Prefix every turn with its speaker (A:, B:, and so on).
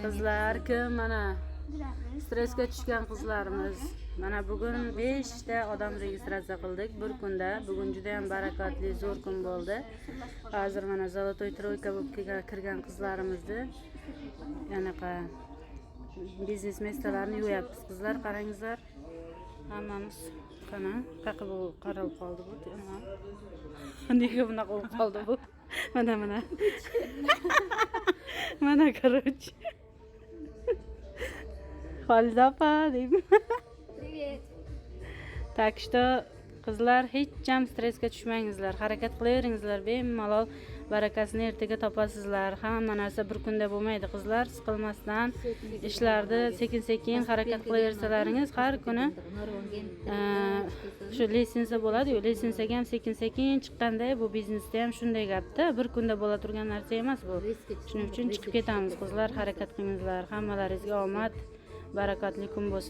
A: Qizlar kim mana stressga tushgan qizlarimiz. Mana bugun 5 ta odam registratsiya qildik bir kunda. Bugun juda ham barakatli, zo'r kun bo'ldi. Hozir mana Zolotoy troyka bo'lib kirgan qizlarimizni anaqa biznes mestalarini yo'yapmiz. Qizlar qarangizlar. Hammamiz qana qaqib qarab qoldi bu. Nega bunaqa bo'lib qoldi bu? Mana. Mana короче. Xolzapa deymi?
B: Привет.
A: Так что qizlar hech ham stressga tushmangizlar. Harakat qilaveringizlar, bemalol barakasini ertaga topasizlar. Hamma narsa bir kunda bo'lmaydi. Qizlar siqilmasdan ishlarni sekin-sekin harakat qilaversalaringiz har kuni shu lisensiya bo'ladi-yu, lisensiyaga ham sekin-sekin chiqqanday bu biznesda ham shunday gapda, bir kunda bo'la turgan narsa emas bu. Shuning uchun chiqib ketamiz qizlar, harakat qilingizlar. Hammalaringizga omad, barakatli kun bo'lsin.